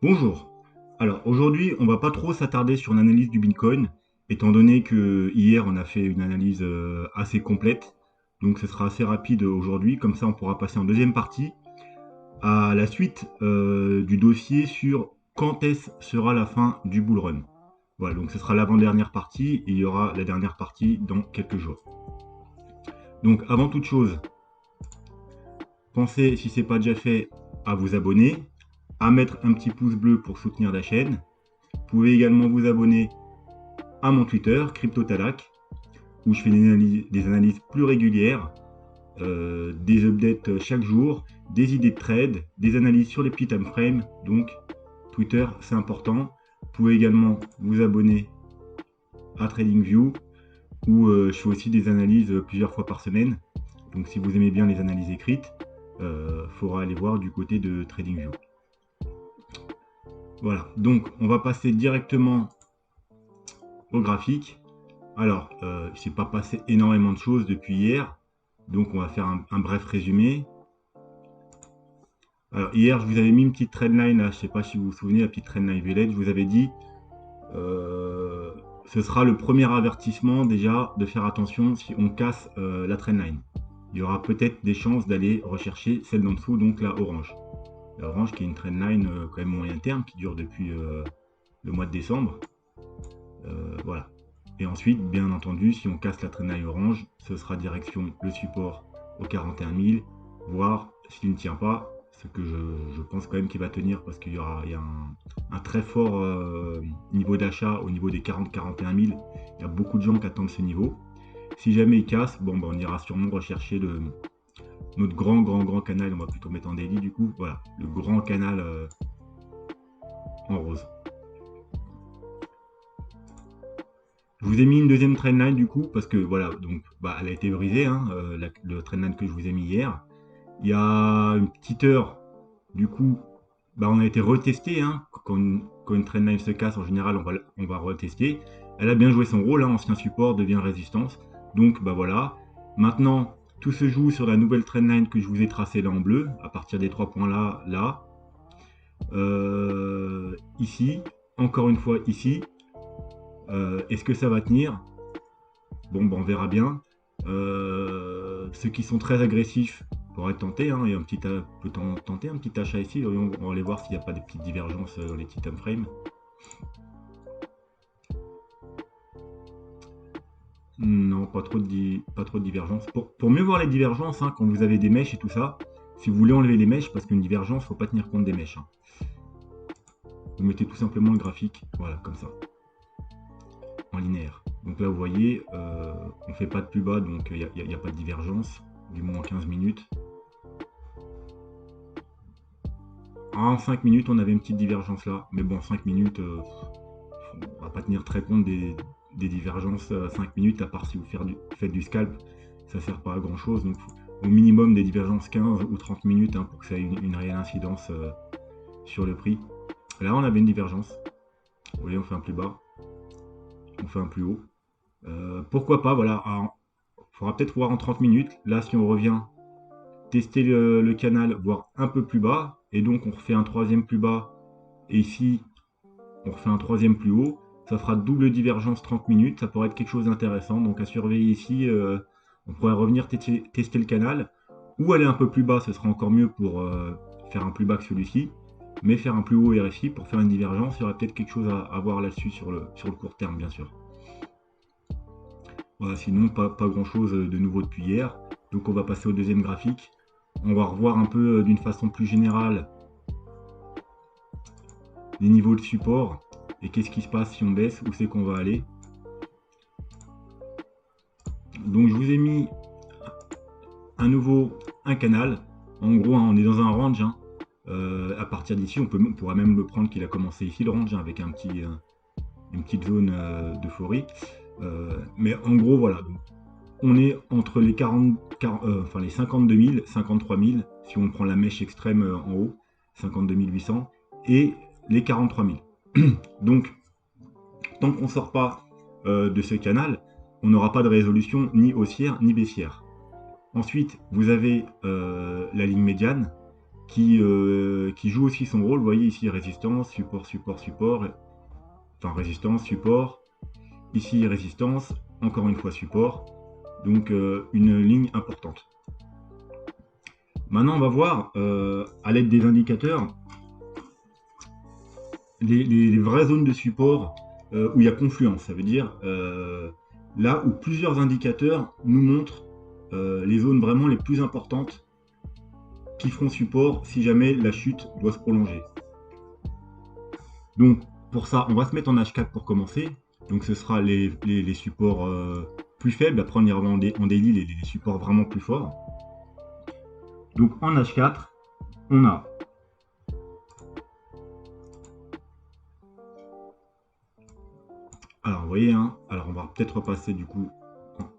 Bonjour. Alors aujourd'hui, on va pas trop s'attarder sur l'analyse du Bitcoin, étant donné que hier on a fait une analyse assez complète. Donc ce sera assez rapide aujourd'hui, comme ça on pourra passer en deuxième partie à la suite du dossier sur quand est-ce sera la fin du bull run. Voilà, donc ce sera l'avant-dernière partie et il y aura la dernière partie dans quelques jours. Donc avant toute chose, pensez, si ce n'est pas déjà fait, à vous abonner, à mettre un petit pouce bleu pour soutenir la chaîne. Vous pouvez également vous abonner à mon Twitter, CryptoTalak, où je fais des analyses plus régulières, des updates chaque jour, des idées de trade, des analyses sur les petits time frames. Donc, Twitter, c'est important. Vous pouvez également vous abonner à TradingView, où je fais aussi des analyses plusieurs fois par semaine. Donc, si vous aimez bien les analyses écrites, il faudra aller voir du côté de TradingView. Voilà, donc on va passer directement au graphique. Alors, il ne s'est pas passé énormément de choses depuis hier, donc on va faire un bref résumé. Alors, hier, je vous avais mis une petite trendline, là, je ne sais pas si vous vous souvenez, la petite trendline violette, je vous avais dit, ce sera le premier avertissement déjà de faire attention si on casse la trendline. Il y aura peut-être des chances d'aller rechercher celle d'en dessous, donc la orange. La orange qui est une trendline quand même moyen terme, qui dure depuis le mois de décembre. Voilà. Et ensuite, bien entendu, si on casse la trendline orange, ce sera direction le support aux 41 000, voire s'il ne tient pas, ce que je pense quand même qu'il va tenir parce qu'il y a un très fort niveau d'achat au niveau des 40-41 000. Il y a beaucoup de gens qui attendent ce niveau. Si jamais il casse, bon, on ira sûrement rechercher notre grand canal, on va plutôt mettre en daily du coup, voilà, le grand canal en rose. Je vous ai mis une deuxième trendline du coup, parce que voilà, donc elle a été brisée, hein, le trendline que je vous ai mis hier. Il y a une petite heure, du coup, on a été retesté, hein, quand une trendline se casse, en général, on va retester. Elle a bien joué son rôle, hein, ancien support devient résistance. Donc voilà. Maintenant, tout se joue sur la nouvelle trendline que je vous ai tracée là en bleu, à partir des 3 points là. Ici, encore une fois ici. Est-ce que ça va tenir? Bon, on verra bien. Ceux qui sont très agressifs pourraient tenter, hein, et peut tenter un petit achat ici. On va aller voir s'il n'y a pas des petites divergences dans les petits time frames. Non, pas trop de divergences. Pour mieux voir les divergences, hein, quand vous avez des mèches et tout ça, si vous voulez enlever les mèches, parce qu'une divergence, il ne faut pas tenir compte des mèches. Hein. Vous mettez tout simplement le graphique, voilà, comme ça, en linéaire. Donc là, vous voyez, on ne fait pas de plus bas, donc il n'y a pas de divergence, du moins en 15 minutes. En 5 minutes, on avait une petite divergence là, mais bon, 5 minutes, on va pas tenir très compte des divergences à 5 minutes, à part si vous faites du scalp, ça sert pas à grand chose. Donc, au minimum des divergences 15 ou 30 minutes, hein, pour que ça ait une réelle incidence sur le prix. Là, on avait une divergence. Vous voyez, on fait un plus bas, on fait un plus haut. Pourquoi pas, voilà. Il faudra peut-être voir en 30 minutes. Là, si on revient tester le canal, voir un peu plus bas, et donc on refait un troisième plus bas, et ici, on refait un troisième plus haut, ça fera double divergence 30 minutes, ça pourrait être quelque chose d'intéressant, donc à surveiller ici, on pourrait revenir tester le canal, ou aller un peu plus bas, ce sera encore mieux pour faire un plus bas que celui-ci, mais faire un plus haut RSI pour faire une divergence, il y aurait peut-être quelque chose à voir là-dessus sur le court terme, bien sûr. Voilà, sinon, pas grand-chose de nouveau depuis hier, donc on va passer au deuxième graphique. On va revoir un peu d'une façon plus générale les niveaux de support et qu'est-ce qui se passe si on baisse, où c'est qu'on va aller. Donc je vous ai mis à nouveau un canal. En gros, hein, on est dans un range. Hein. À partir d'ici, on pourra même le prendre qu'il a commencé ici, le range, hein, avec une petite zone d'euphorie. Mais en gros, voilà. Donc, on est entre les 52 000, 53 000, si on prend la mèche extrême en haut, 52 800, et les 43 000. Donc, tant qu'on ne sort pas de ce canal, on n'aura pas de résolution ni haussière ni baissière. Ensuite, vous avez la ligne médiane qui joue aussi son rôle. Vous voyez ici résistance, support, support, support, enfin résistance, support, ici résistance, encore une fois support, donc une ligne importante. Maintenant on va voir à l'aide des indicateurs les vraies zones de support où il y a confluence. Ça veut dire là où plusieurs indicateurs nous montrent les zones vraiment les plus importantes qui feront support si jamais la chute doit se prolonger. Donc pour ça, on va se mettre en H4 pour commencer. Donc ce sera les supports plus faibles. Après on ira en daily les supports vraiment plus forts. Donc en H4, on a alors vous voyez, hein, alors on va peut-être repasser du coup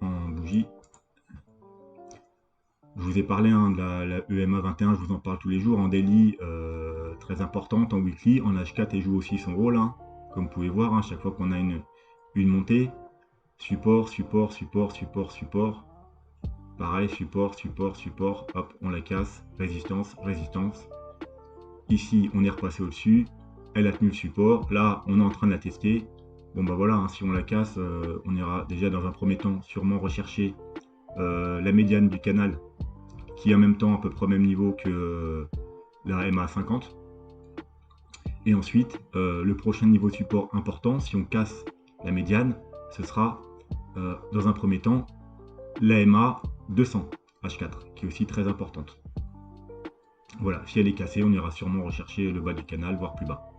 en bougie. Je vous ai parlé hein, de la EMA 21, je vous en parle tous les jours, en daily, très importante, en weekly, en H4, elle joue aussi son rôle, hein, comme vous pouvez voir, hein, chaque fois qu'on a une montée, support, support, support, support, support, pareil, support, support, support, hop, on la casse, résistance, résistance, ici on est repassé au-dessus, elle a tenu le support, là on est en train de la tester, bon bah voilà, hein, si on la casse, on ira déjà dans un premier temps sûrement rechercher la médiane du canal, qui est en même temps à peu près au même niveau que la MA 50. Et ensuite, le prochain niveau de support important, si on casse la médiane, ce sera dans un premier temps la MA 200 H4, qui est aussi très importante. Voilà, si elle est cassée, on ira sûrement rechercher le bas du canal, voire plus bas.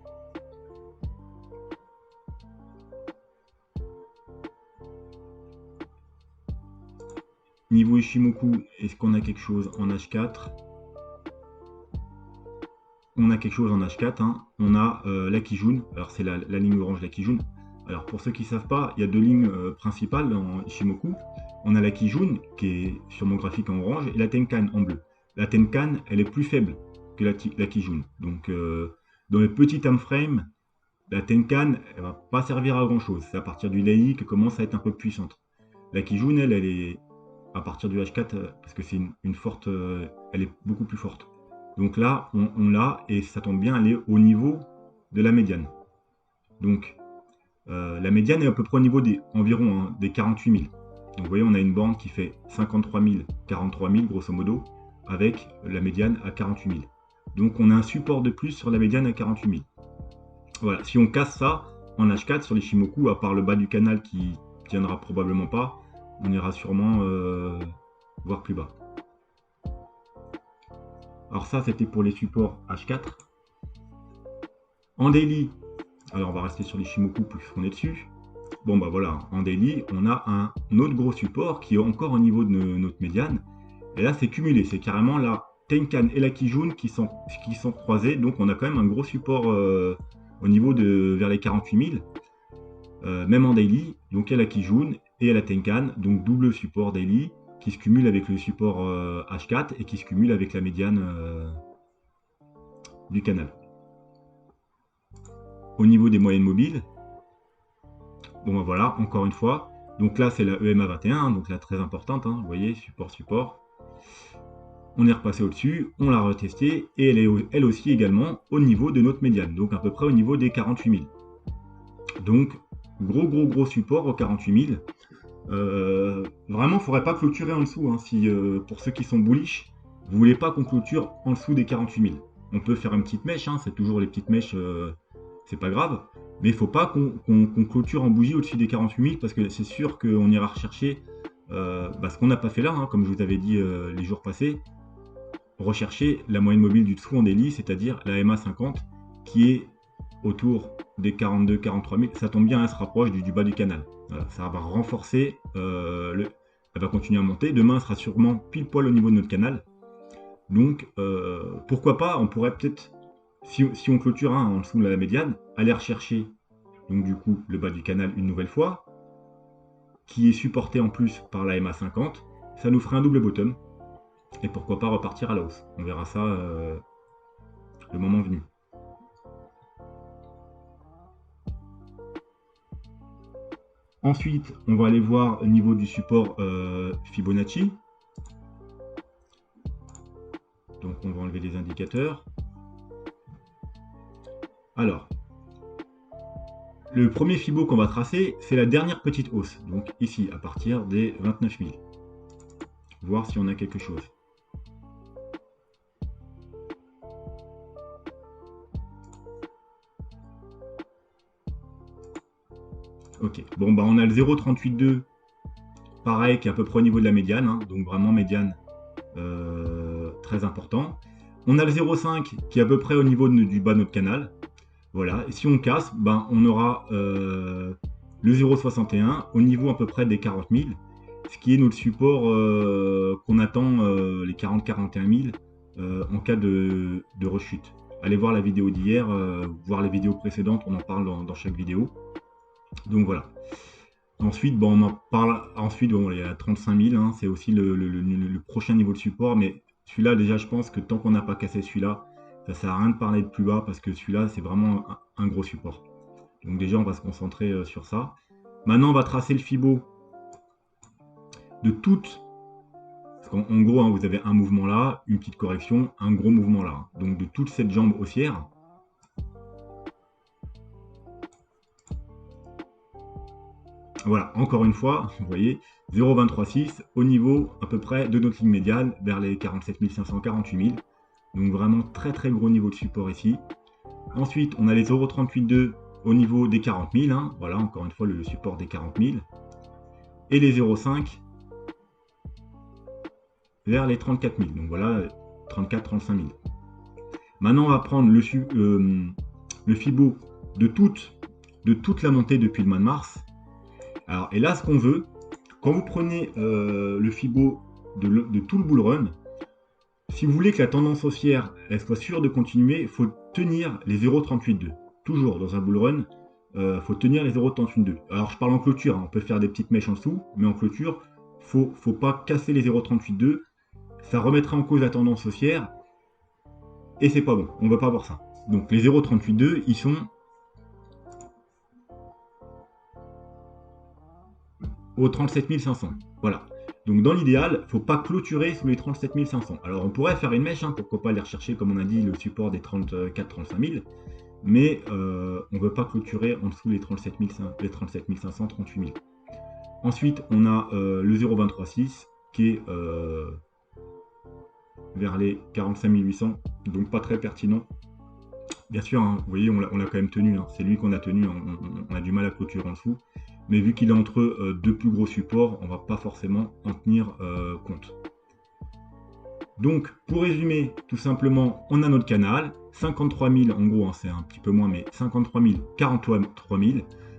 Niveau Ishimoku, est-ce qu'on a quelque chose en H4? On a quelque chose en H4, hein. On a la Kijun, alors c'est la ligne orange, la Kijun. Alors pour ceux qui ne savent pas, il y a deux lignes principales en Ishimoku. On a la Kijun, qui est sur mon graphique en orange, et la Tenkan en bleu. La Tenkan, elle est plus faible que la Kijun. Donc dans les petits time frames, la Tenkan, elle va pas servir à grand chose. C'est à partir du Lei qu'elle commence à être un peu puissante. La Kijun, elle est à partir du H4, parce que c'est une forte, elle est beaucoup plus forte. Donc là, on l'a, et ça tombe bien, elle est au niveau de la médiane. Donc la médiane est à peu près au niveau des environ hein, des 48 000. Donc vous voyez, on a une bande qui fait 53 000, 43 000 grosso modo, avec la médiane à 48 000. Donc on a un support de plus sur la médiane à 48 000. Voilà, si on casse ça en H4 sur les Shimoku, à part le bas du canal qui tiendra probablement pas, on ira sûrement voir plus bas. Alors ça, c'était pour les supports H4. En daily, alors on va rester sur les Shimoku plus qu'on est dessus. Bon bah voilà, en daily, on a un autre gros support qui est encore au niveau de notre médiane. Et là, c'est cumulé, c'est carrément la Tenkan et la Kijun qui sont croisés. Donc on a quand même un gros support au niveau de vers les 48 000. Même en daily, donc il y a la Kijun et la Tenkan, donc double support daily qui se cumule avec le support H4 et qui se cumule avec la médiane du canal. Au niveau des moyennes mobiles, bon ben voilà, encore une fois, donc là c'est la EMA 21, donc là très importante, hein, vous voyez, support, support. On est repassé au-dessus, on l'a retesté, et elle est elle aussi également au niveau de notre médiane, donc à peu près au niveau des 48 000. Donc gros support aux 48 000. Vraiment, il ne faudrait pas clôturer en dessous. Hein, si, pour ceux qui sont bullish, vous voulez pas qu'on clôture en dessous des 48 000. On peut faire une petite mèche, hein, c'est toujours les petites mèches, c'est pas grave. Mais il ne faut pas qu'on clôture en bougie au-dessus des 48 000 parce que c'est sûr qu'on ira rechercher ce qu'on n'a pas fait là, hein, comme je vous avais dit les jours passés. Rechercher la moyenne mobile du dessous en daily, c'est-à-dire la MA 50 qui est autour des 42-43 000. Ça tombe bien, elle se rapproche du bas du canal. Voilà, ça va renforcer, elle va continuer à monter. Demain, elle sera sûrement pile poil au niveau de notre canal. Donc, pourquoi pas, on pourrait peut-être, si on clôture en dessous de la médiane, aller rechercher, donc du coup, le bas du canal une nouvelle fois, qui est supporté en plus par la MA 50. Ça nous ferait un double bottom. Et pourquoi pas repartir à la hausse. On verra ça le moment venu. Ensuite, on va aller voir au niveau du support Fibonacci. Donc Donc on va enlever les indicateurs. Alors, le premier Fibo qu'on va tracer, c'est la dernière petite hausse. Donc ici, à partir des 29 000. Voir si on a quelque chose. Ok, bon bah on a le 0,382, pareil, qui est à peu près au niveau de la médiane, hein, donc vraiment médiane très important. On a le 0,5 qui est à peu près au niveau du bas de notre canal. Voilà, et si on casse, ben, on aura le 0,61 au niveau à peu près des 40 000, ce qui est notre support qu'on attend, les 40-41 000 en cas de rechute. Allez voir la vidéo d'hier, voir les vidéos précédentes, on en parle dans chaque vidéo. Donc voilà. Ensuite, bon, on en parle. Ensuite, bon, il y a 35 000, hein, c'est aussi le prochain niveau de support. Mais celui-là, déjà, je pense que tant qu'on n'a pas cassé celui-là, ça sert à rien de parler de plus bas parce que celui-là, c'est vraiment un gros support. Donc déjà, on va se concentrer sur ça. Maintenant, on va tracer le Fibo de toutes. Parce qu'en gros, hein, vous avez un mouvement là, une petite correction, un gros mouvement là. Donc de toute cette jambe haussière. Voilà, encore une fois, vous voyez, 0,236 au niveau à peu près de notre ligne médiane vers les 47 500, 48 000. Donc vraiment très très gros niveau de support ici. Ensuite, on a les 0,382 au niveau des 40 000. Hein, voilà, encore une fois le support des 40 000. Et les 0,5 vers les 34 000. Donc voilà, 34-35 000. Maintenant, on va prendre le Fibo de toute la montée depuis le mois de mars. Alors, et là, ce qu'on veut, quand vous prenez le Fibo de tout le bull run, si vous voulez que la tendance haussière elle soit sûre de continuer, il faut tenir les 0,382. Toujours dans un bull run, il faut tenir les 0,382. Alors, je parle en clôture, hein, on peut faire des petites mèches en dessous, mais en clôture, faut pas casser les 0,382. Ça remettrait en cause la tendance haussière, et c'est pas bon, on ne veut pas voir ça. Donc, les 0,382, ils sont aux 37 500. Voilà. Donc dans l'idéal, il ne faut pas clôturer sous les 37 500. Alors on pourrait faire une mèche, hein, pourquoi pas aller rechercher, comme on a dit, le support des 34-35 000, mais on ne veut pas clôturer en dessous les 37 500, 38 000. Ensuite, on a le 0,236 qui est vers les 45 800, donc pas très pertinent. Bien sûr, hein, vous voyez, on l'a quand même tenu, hein, c'est lui qu'on a tenu, on a du mal à clôturer en dessous. Mais vu qu'il est entre deux plus gros supports, on ne va pas forcément en tenir compte. Donc, pour résumer, tout simplement, on a notre canal, 53 000, en gros, hein, c'est un petit peu moins, mais 53 000, 43 000,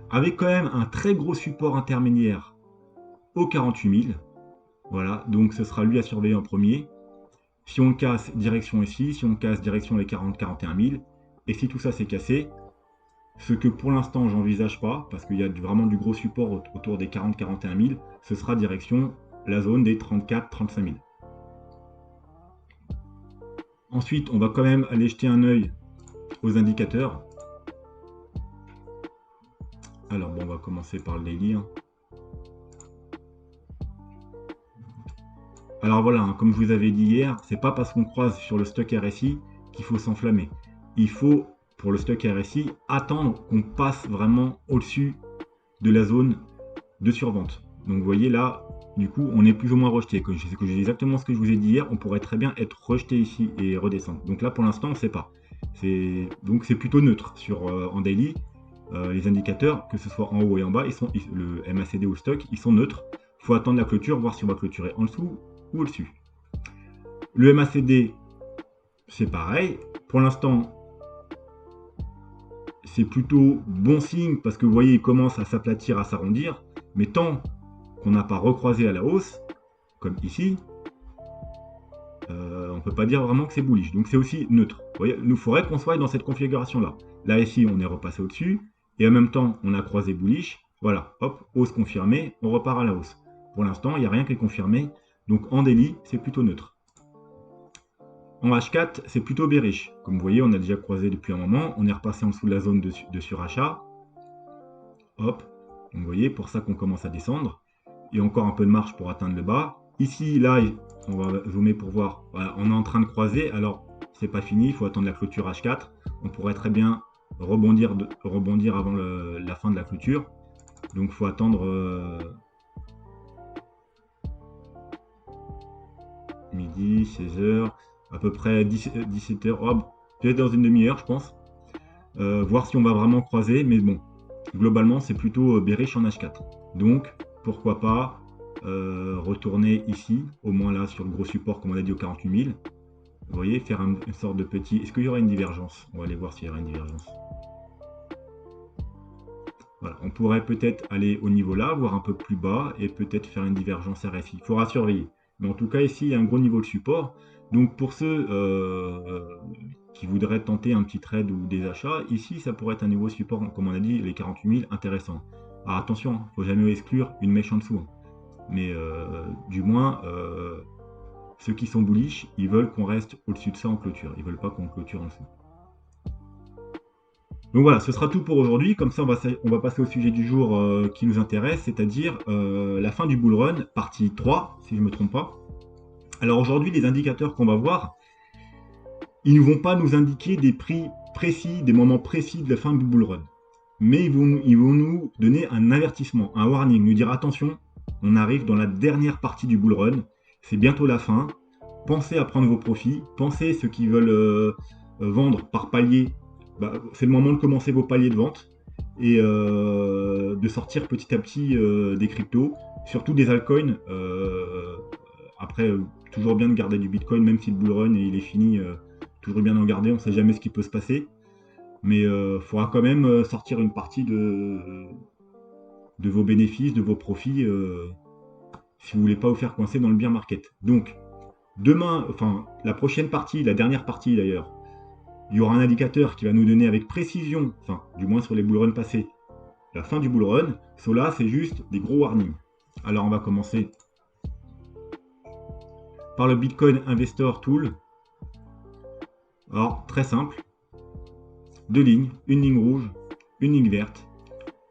avec quand même un très gros support intermédiaire aux 48 000. Voilà, donc ce sera lui à surveiller en premier. Si on le casse, direction ici, si on le casse, direction les 40-41 000. Et si tout ça s'est cassé, ce que pour l'instant j'envisage pas, parce qu'il y a vraiment du gros support autour des 40-41 000, ce sera direction la zone des 34-35 000. Ensuite, on va quand même aller jeter un œil aux indicateurs. Alors bon, on va commencer par le daily. Hein. Alors voilà, hein, comme je vous avais dit hier, c'est pas parce qu'on croise sur le stock RSI qu'il faut s'enflammer. Il faut, pour le stock RSI, attendre qu'on passe vraiment au-dessus de la zone de survente. Donc vous voyez là, du coup, on est plus ou moins rejeté. C'est exactement ce que je vous ai dit hier, on pourrait très bien être rejeté ici et redescendre. Donc là, pour l'instant, on ne sait pas. Donc c'est plutôt neutre en daily. Les indicateurs, que ce soit en haut et en bas, le MACD ou le stock, ils sont neutres. Il faut attendre la clôture, voir si on va clôturer en dessous ou au-dessus. Le MACD, c'est pareil. Pour l'instant, c'est plutôt bon signe parce que vous voyez, il commence à s'aplatir, à s'arrondir. Mais tant qu'on n'a pas recroisé à la hausse, comme ici, on ne peut pas dire vraiment que c'est bullish. Donc c'est aussi neutre. Vous voyez, il nous faudrait qu'on soit dans cette configuration-là. Là, ici, on est repassé au-dessus. Et en même temps, on a croisé bullish. Voilà, hop, hausse confirmée, on repart à la hausse. Pour l'instant, il n'y a rien qui est confirmé. Donc en daily, c'est plutôt neutre. En H4, c'est plutôt bearish. Comme vous voyez, on a déjà croisé depuis un moment. On est repassé en dessous de la zone de surachat. Hop. Donc vous voyez, pour ça qu'on commence à descendre. Et encore un peu de marge pour atteindre le bas. Ici, là, on va zoomer pour voir. Voilà, on est en train de croiser. Alors, c'est pas fini, il faut attendre la clôture H4. On pourrait très bien rebondir avant la fin de la clôture. Donc, il faut attendre midi, 16h, à peu près 17h. Oh, peut-être dans une demi-heure, je pense. Voir si on va vraiment croiser. Mais bon, globalement, c'est plutôt bearish en H4. Donc, pourquoi pas retourner ici, au moins là, sur le gros support, comme on a dit, au 48 000. Vous voyez, faire une sorte de petit... Est-ce qu'il y aura une divergence? On va aller voir s'il y aura une divergence. Voilà, on pourrait peut-être aller au niveau là, voire un peu plus bas, et peut-être faire une divergence RSI. Il faudra surveiller. Mais en tout cas, ici, il y a un gros niveau de support. Donc pour ceux qui voudraient tenter un petit trade ou des achats, ici, ça pourrait être un niveau de support, comme on a dit, les 48 000, intéressant. Alors attention, il ne faut jamais exclure une mèche en dessous. Mais du moins, ceux qui sont bullish, ils veulent qu'on reste au-dessus de ça en clôture. Ils veulent pas qu'on clôture en dessous. Donc voilà, ce sera tout pour aujourd'hui. Comme ça, on va passer au sujet du jour qui nous intéresse, c'est-à-dire la fin du bull run, partie 3, si je ne me trompe pas. Alors aujourd'hui, les indicateurs qu'on va voir, ils ne vont pas nous indiquer des prix précis, des moments précis de la fin du bull run. Mais ils vont nous donner un avertissement, un warning, nous dire attention, on arrive dans la dernière partie du bull run, c'est bientôt la fin, pensez à prendre vos profits, pensez ceux qui veulent vendre par palier, bah, c'est le moment de commencer vos paliers de vente et de sortir petit à petit des cryptos, surtout des altcoins. Après, toujours bien de garder du Bitcoin, même si le bull run il est fini, toujours bien d'en garder, on ne sait jamais ce qui peut se passer. Mais il faudra quand même sortir une partie de vos bénéfices, de vos profits, si vous voulez pas vous faire coincer dans le bear market. Donc, demain, enfin, la prochaine partie, la dernière partie d'ailleurs, il y aura un indicateur qui va nous donner avec précision, enfin, du moins sur les bull runs passés, la fin du bull run. Cela, c'est juste des gros warnings. Alors, on va commencer par le Bitcoin Investor Tool. Alors, très simple. Deux lignes, une ligne rouge, une ligne verte.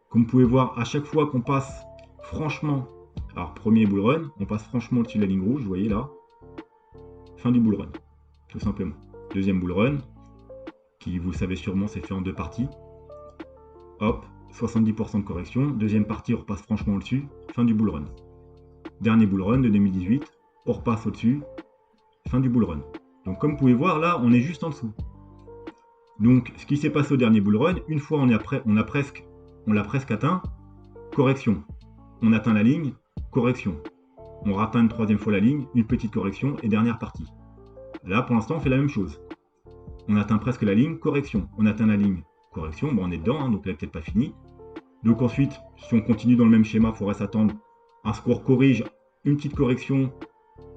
Comme vous pouvez voir, à chaque fois qu'on passe franchement, alors premier bull run, on passe franchement au-dessus de la ligne rouge, vous voyez là, fin du bull run, tout simplement. Deuxième bull run, qui vous le savez sûrement, c'est fait en deux parties. Hop, 70% de correction. Deuxième partie, on repasse franchement au-dessus, fin du bull run. Dernier bull run de 2018, on repasse au-dessus, fin du bull run. Donc comme vous pouvez voir, là, on est juste en dessous. Donc ce qui s'est passé au dernier bull run, une fois on l'a presque atteint, correction. On atteint la ligne, correction. On ratteint une troisième fois la ligne, une petite correction et dernière partie. Là, pour l'instant, on fait la même chose. On atteint presque la ligne, correction. On atteint la ligne, correction. Bon, on est dedans, hein, donc là, peut-être pas fini. Donc ensuite, si on continue dans le même schéma, il faudrait s'attendre à ce qu'on corrige une petite correction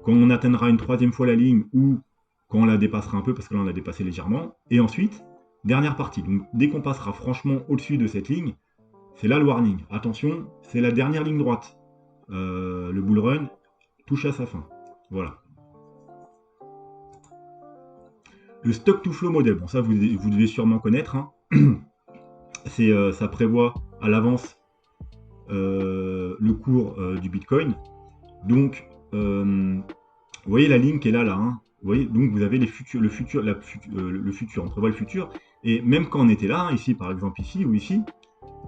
quand on atteindra une troisième fois la ligne ou quand on la dépassera un peu, parce que là, on l'a dépassé légèrement. Et ensuite, dernière partie. Donc dès qu'on passera franchement au-dessus de cette ligne, c'est là le warning. Attention, c'est la dernière ligne droite. Le bull run touche à sa fin. Voilà. Le stock to flow model, bon ça vous devez sûrement connaître. Hein. Ça prévoit à l'avance le cours du Bitcoin. Donc, vous voyez la ligne qui est là, hein. Vous voyez, donc vous avez le futur, on prévoit le futur. Et même quand on était là, hein, ici par exemple, ici ou ici,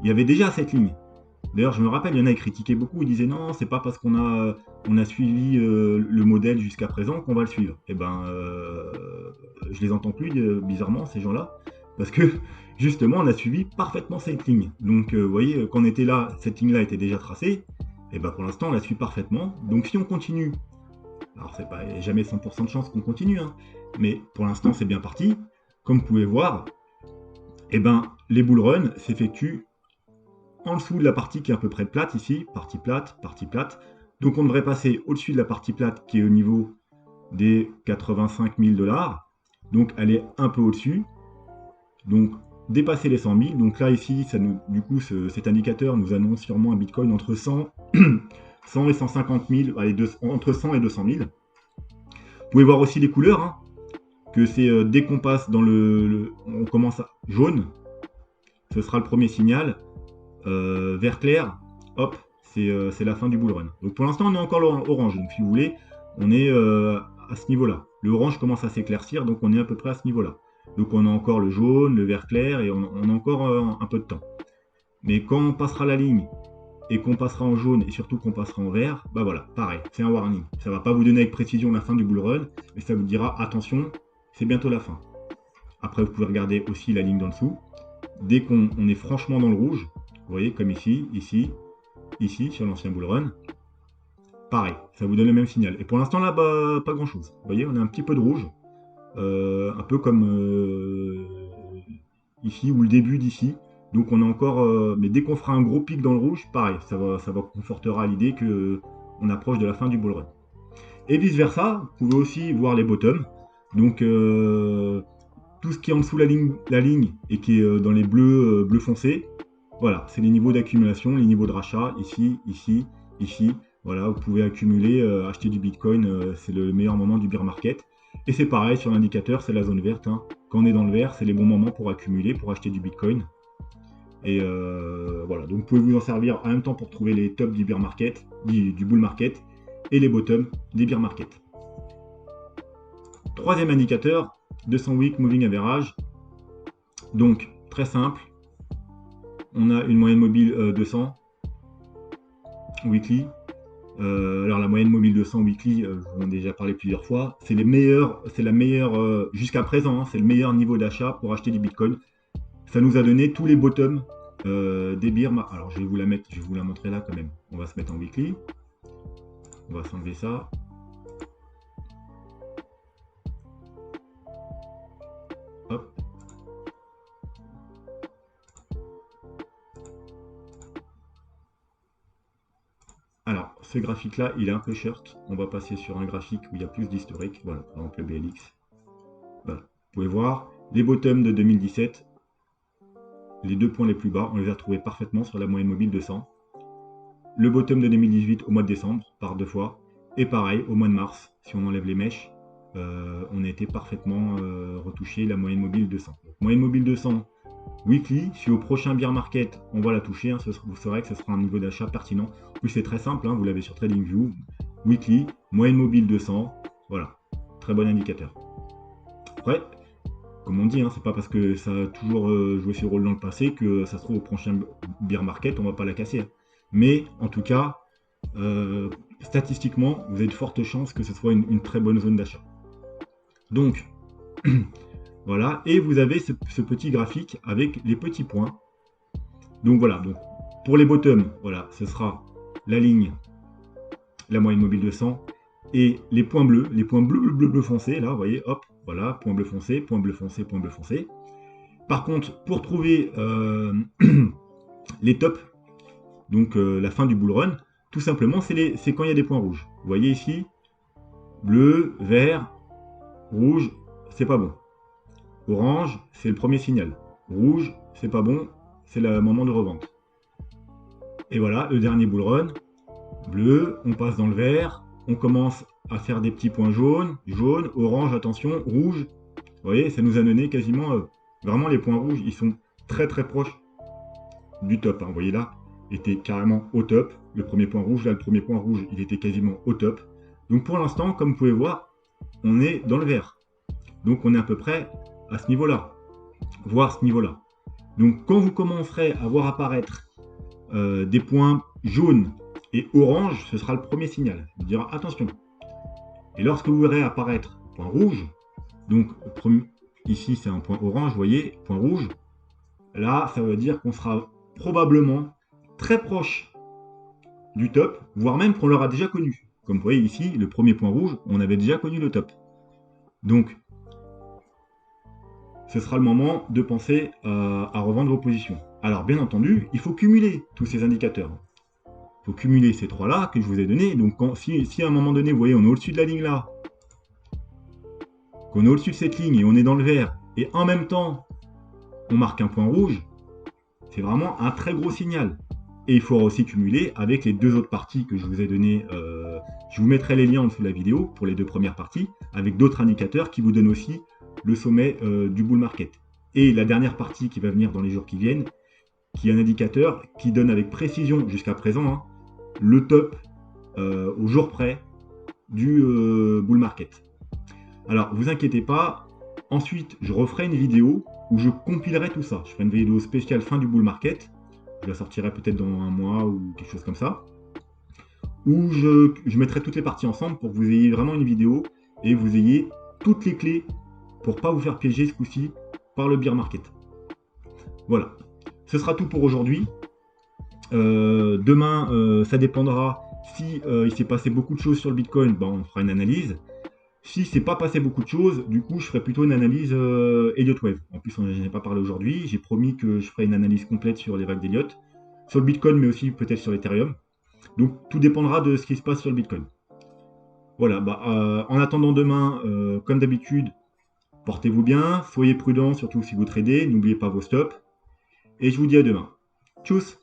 il y avait déjà cette ligne. D'ailleurs, je me rappelle, il y en a qui critiquaient beaucoup, ils disaient non, c'est pas parce qu'on a suivi le modèle jusqu'à présent qu'on va le suivre. Et ben, je les entends plus, bizarrement, ces gens-là, parce que justement, on a suivi parfaitement cette ligne. Donc, vous voyez, quand on était là, cette ligne-là était déjà tracée, et ben pour l'instant, on la suit parfaitement. Donc, si on continue, alors c'est pas jamais 100% de chance qu'on continue, hein, mais pour l'instant, c'est bien parti. Comme vous pouvez voir, et ben, les bull runs s'effectuent en dessous de la partie qui est à peu près plate ici, partie plate, partie plate. Donc on devrait passer au-dessus de la partie plate qui est au niveau des 85 000 $. Donc elle est un peu au-dessus. Donc dépasser les 100 000. Donc là ici, du coup cet indicateur nous annonce sûrement un Bitcoin entre 100, 100 et 150 000, allez, entre 100 et 200 000. Vous pouvez voir aussi les couleurs, hein, que c'est dès qu'on passe dans on commence à jaune, ce sera le premier signal. Vert clair, hop, c'est la fin du bull run. Donc pour l'instant, on est encore orange. Donc si vous voulez, on est à ce niveau-là. Le orange commence à s'éclaircir, donc on est à peu près à ce niveau-là. Donc on a encore le jaune, le vert clair, et on a encore un peu de temps. Mais quand on passera la ligne, et qu'on passera en jaune, et surtout qu'on passera en vert, bah voilà, pareil, c'est un warning. Ça va pas vous donner avec précision la fin du bull run, mais ça vous dira, attention, c'est bientôt la fin. Après, vous pouvez regarder aussi la ligne d'en dessous. Dès qu'on est franchement dans le rouge, vous voyez, comme ici, ici, sur l'ancien bull run, pareil, ça vous donne le même signal. Et pour l'instant, là, bah, pas grand-chose. Vous voyez, on a un petit peu de rouge, un peu comme ici, ou le début d'ici. Donc on a encore, mais dès qu'on fera un gros pic dans le rouge, pareil, ça va confortera l'idée que on approche de la fin du bull run. Et vice versa, vous pouvez aussi voir les bottoms. Donc tout ce qui est en dessous la ligne et qui est dans les bleus, bleu foncé, voilà, c'est les niveaux d'accumulation, les niveaux de rachat, ici, ici, ici. Voilà, vous pouvez accumuler, acheter du Bitcoin, c'est le meilleur moment du bear market. Et c'est pareil sur l'indicateur, c'est la zone verte. Hein. Quand on est dans le vert, c'est les bons moments pour accumuler, pour acheter du Bitcoin. Et voilà, donc vous pouvez vous en servir en même temps pour trouver les tops du bear market, du bull market, et les bottoms des bear market. Troisième indicateur, 200 week moving average. Donc très simple, on a une moyenne mobile 200 weekly. Alors la moyenne mobile 200 weekly, je vous en ai déjà parlé plusieurs fois, c'est la meilleure jusqu'à présent, hein, c'est le meilleur niveau d'achat pour acheter du Bitcoin. Ça nous a donné tous les bottoms des bears. Alors je vais vous la montrer là quand même. On va se mettre en weekly. On va s'enlever ça. Hop. Alors, ce graphique-là, il est un peu short. On va passer sur un graphique où il y a plus d'historique. Voilà, par exemple le BLX. Voilà. Vous pouvez voir les bottoms de 2017. Les deux points les plus bas, on les a retrouvés parfaitement sur la moyenne mobile 200. Le bottom de 2018 au mois de décembre, par deux fois. Et pareil, au mois de mars, si on enlève les mèches, on a été parfaitement retouché la moyenne mobile 200. Donc, moyenne mobile 200, weekly, si au prochain bear market, on va la toucher, hein, vous saurez que ce sera un niveau d'achat pertinent. En plus, c'est très simple, hein, vous l'avez sur TradingView. Weekly, moyenne mobile 200, voilà, très bon indicateur. Après, comme on dit, hein, c'est pas parce que ça a toujours joué ce rôle dans le passé que ça se trouve au prochain bear market, on va pas la casser. Hein. Mais en tout cas, statistiquement, vous avez de fortes chances que ce soit une très bonne zone d'achat. Donc, voilà, et vous avez ce petit graphique avec les petits points. Donc voilà, donc pour les bottoms, voilà, ce sera la ligne, la moyenne mobile 200, et les points bleus bleu foncé, là, vous voyez, hop, voilà, point bleu foncé, point bleu foncé, point bleu foncé. Par contre, pour trouver les tops, donc la fin du bull run, tout simplement, c'est quand il y a des points rouges. Vous voyez ici, bleu, vert, rouge, c'est pas bon. Orange, c'est le premier signal. Rouge, c'est pas bon, c'est le moment de revente. Et voilà, le dernier bull run, bleu, on passe dans le vert, on commence à faire des petits points jaunes, jaune, orange, attention, rouge. Vous voyez, ça nous a donné quasiment, vraiment les points rouges, ils sont très très proches du top. Hein. Vous voyez là, était carrément au top. Le premier point rouge, là, le premier point rouge, il était quasiment au top. Donc pour l'instant, comme vous pouvez voir, on est dans le vert. Donc on est à peu près à ce niveau-là, voire ce niveau-là. Donc quand vous commencerez à voir apparaître des points jaunes et orange, ce sera le premier signal. Vous dira attention. Et lorsque vous verrez apparaître point rouge, donc ici c'est un point orange, vous voyez, point rouge, là ça veut dire qu'on sera probablement très proche du top, voire même qu'on l'aura déjà connu. Comme vous voyez ici, le premier point rouge, on avait déjà connu le top. Donc, ce sera le moment de penser à revendre vos positions. Alors, bien entendu, il faut cumuler tous ces indicateurs. Il faut cumuler ces trois-là que je vous ai donnés. Donc, si à un moment donné, vous voyez, on est au-dessus de la ligne là, qu'on est au-dessus de cette ligne et on est dans le vert, et en même temps, on marque un point rouge, c'est vraiment un très gros signal. Et il faudra aussi cumuler avec les deux autres parties que je vous ai données. Je vous mettrai les liens en dessous de la vidéo pour les deux premières parties, avec d'autres indicateurs qui vous donnent aussi le sommet du bull market. Et la dernière partie qui va venir dans les jours qui viennent, qui est un indicateur qui donne avec précision jusqu'à présent, hein, le top au jour près du bull market. Alors, vous inquiétez pas, ensuite, je referai une vidéo où je compilerai tout ça. Je ferai une vidéo spéciale fin du bull market. Je la sortirai peut-être dans un mois ou quelque chose comme ça. Où je mettrai toutes les parties ensemble pour que vous ayez vraiment une vidéo et vous ayez toutes les clés pour pas vous faire piéger ce coup-ci par le bear market. Voilà. Ce sera tout pour aujourd'hui. Demain, ça dépendra si il s'est passé beaucoup de choses sur le Bitcoin, ben, on fera une analyse. Si c'est pas passé beaucoup de choses, du coup, je ferai plutôt une analyse Elliott Wave. En plus, on n'en a pas parlé aujourd'hui. J'ai promis que je ferai une analyse complète sur les vagues d'Elliott, sur le Bitcoin, mais aussi peut-être sur l'Ethereum. Donc, tout dépendra de ce qui se passe sur le Bitcoin. Voilà. Bah, en attendant demain, comme d'habitude, portez-vous bien, soyez prudents, surtout si vous tradez. N'oubliez pas vos stops. Et je vous dis à demain. Tchuss!